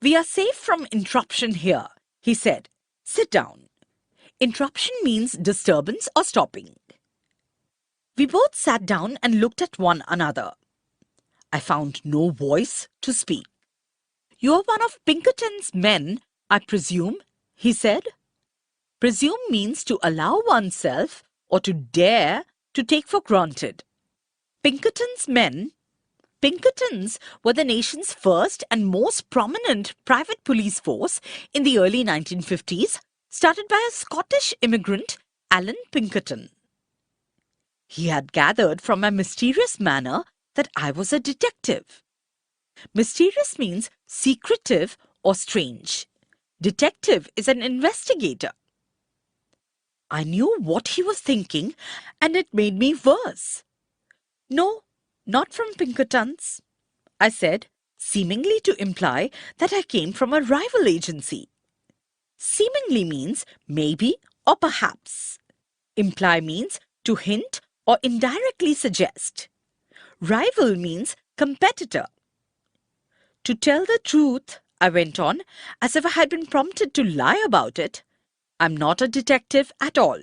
"We are safe from interruption here," he said. "Sit down." Interruption means disturbance or stopping. We both sat down and looked at one another. I found no voice to speak. "You are one of Pinkerton's men, I presume," he said. Presume means to allow oneself or to dare to take for granted. Pinkerton's men. Pinkertons were the nation's first and most prominent private police force in the early 1950s, started by a Scottish immigrant, Alan Pinkerton. He had gathered from my mysterious manner that I was a detective. Mysterious means secretive or strange. Detective is an investigator. I knew what he was thinking, and it made me worse. "No, not from Pinkerton's," I said, seemingly to imply that I came from a rival agency. Seemingly means maybe or perhaps. Imply means to hint or indirectly suggest. Rival means competitor. To tell the truth, I went on, as if I had been prompted to lie about it, I'm not a detective at all.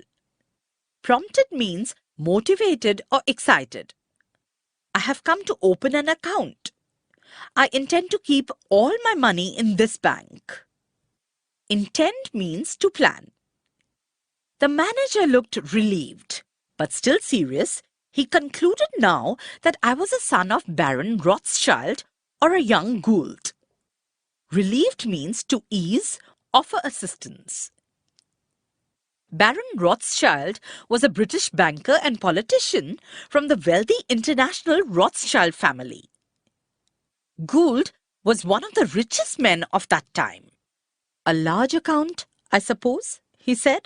Prompted means motivated or excited. I have come to open an account. I intend to keep all my money in this bank. Intend means to plan. The manager looked relieved, but still serious. He concluded now that I was a son of Baron Rothschild or a young Gould. Relieved means to ease, offer assistance. Baron Rothschild was a British banker and politician from the wealthy international Rothschild family. Gould was one of the richest men of that time. "A large account, I suppose?" he said.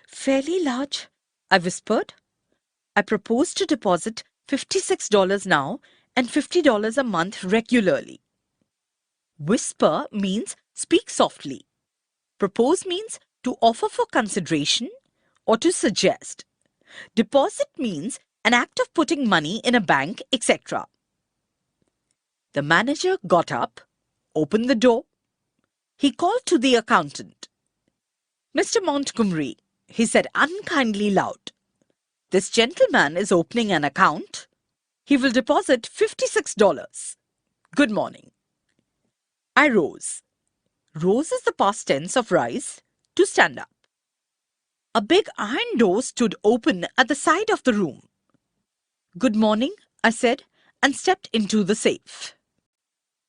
"Fairly large," I whispered. "I propose to deposit $56 now and $50 a month regularly." Whisper means speak softly. Propose means to offer for consideration or to suggest. Deposit means an act of putting money in a bank, etc. The manager got up, opened the door. He called to the accountant. "Mr. Montgomery," he said unkindly loud, "this gentleman is opening an account. He will deposit $56. Good morning." I rose. Rose is the past tense of rise, to stand up. A big iron door stood open at the side of the room. "Good morning," I said, and stepped into the safe.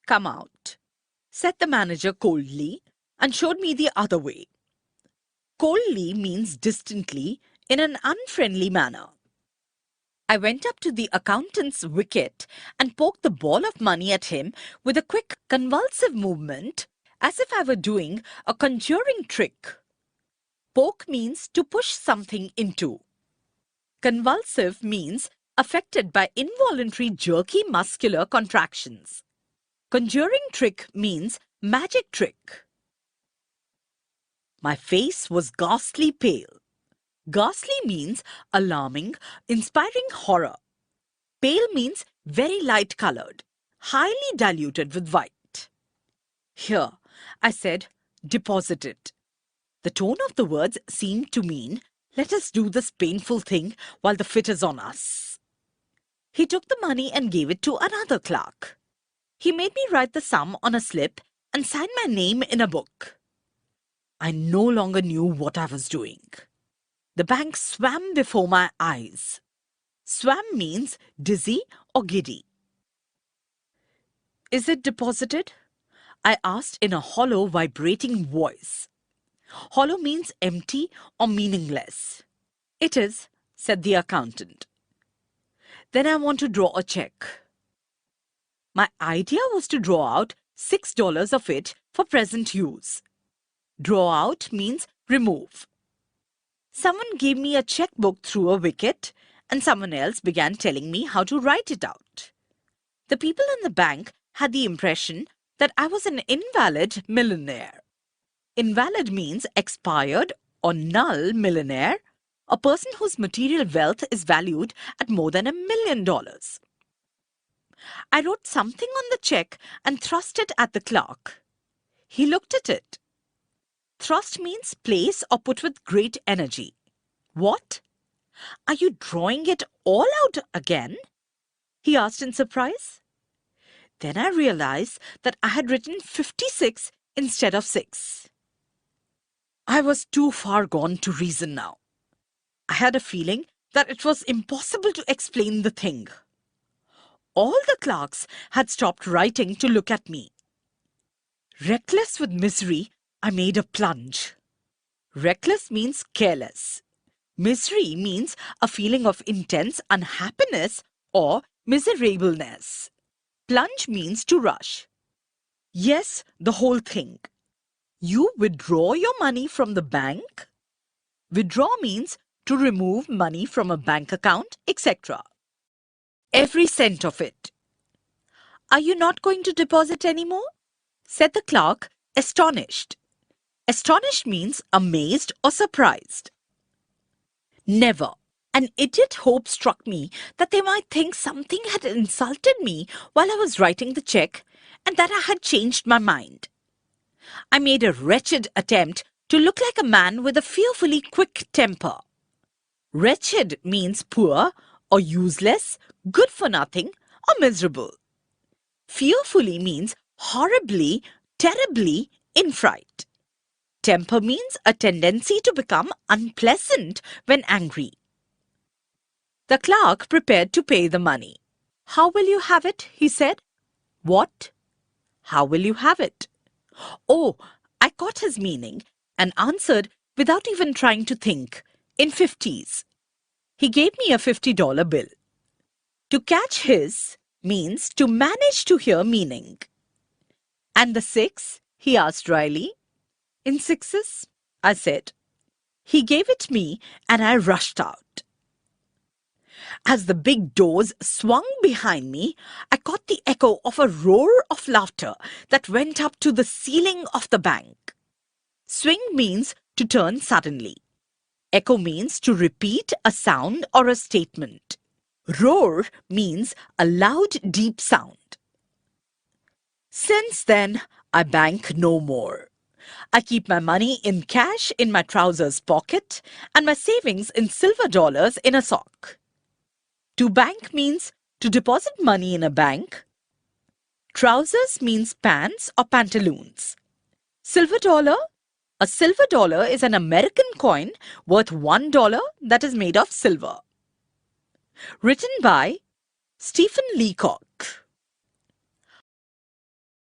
"Come out," said the manager coldly, and showed me the other way. Coldly means distantly, in an unfriendly manner. I went up to the accountant's wicket and poked the ball of money at him with a quick, convulsive movement, as if I were doing a conjuring trick. Poke means to push something into. Convulsive means affected by involuntary jerky muscular contractions. Conjuring trick means magic trick. My face was ghastly pale. Ghastly means alarming, inspiring horror. Pale means very light-colored, highly diluted with white. "Here," I said, "deposit it." The tone of the words seemed to mean, let us do this painful thing while the fit is on us. He took the money and gave it to another clerk. He made me write the sum on a slip and sign my name in a book. I no longer knew what I was doing. The bank swam before my eyes. Swam means dizzy or giddy. "Is it deposited?" I asked in a hollow, vibrating voice. Hollow means empty or meaningless. "It is," said the accountant. "Then I want to draw a check." My idea was to draw out $6 of it for present use. Draw out means remove. Someone gave me a checkbook through a wicket, and someone else began telling me how to write it out. The people in the bank had the impression that I was an invalid millionaire. Invalid means expired or null millionaire, a person whose material wealth is valued at more than $1 million. I wrote something on the check and thrust it at the clerk. He looked at it. Thrust means place or put with great energy. What? Are you drawing it all out again? He asked in surprise. Then I realized that I had written 56 instead of 6. I was too far gone to reason now. I had a feeling that it was impossible to explain the thing. All the clerks had stopped writing to look at me. Reckless with misery, I made a plunge. Reckless means careless. Misery means a feeling of intense unhappiness or miserableness. Plunge means to rush. Yes, the whole thing. You withdraw your money from the bank. Withdraw means to remove money from a bank account, etc. Every cent of it. Are you not going to deposit anymore? Said the clerk, astonished. Astonished means amazed or surprised. Never. An idiot hope struck me that they might think something had insulted me while I was writing the check and that I had changed my mind. I made a wretched attempt to look like a man with a fearfully quick temper. Wretched means poor or useless, good for nothing or miserable. Fearfully means horribly, terribly in fright. Temper means a tendency to become unpleasant when angry. The clerk prepared to pay the money. How will you have it? He said. What? How will you have it? Oh, I caught his meaning and answered without even trying to think, in 50s. He gave me a $50 bill. To catch his means to manage to hear meaning. And the 6? He asked dryly. In 6s, I said. He gave it me and I rushed out. As the big doors swung behind me, I caught the echo of a roar of laughter that went up to the ceiling of the bank. Swing means to turn suddenly. Echo means to repeat a sound or a statement. Roar means a loud, deep sound. Since then, I bank no more. I keep my money in cash in my trousers pocket and my savings in silver dollars in a sock. To bank means to deposit money in a bank. Trousers means pants or pantaloons. Silver dollar? A silver dollar is an American coin worth $1 that is made of silver. Written by Stephen Leacock.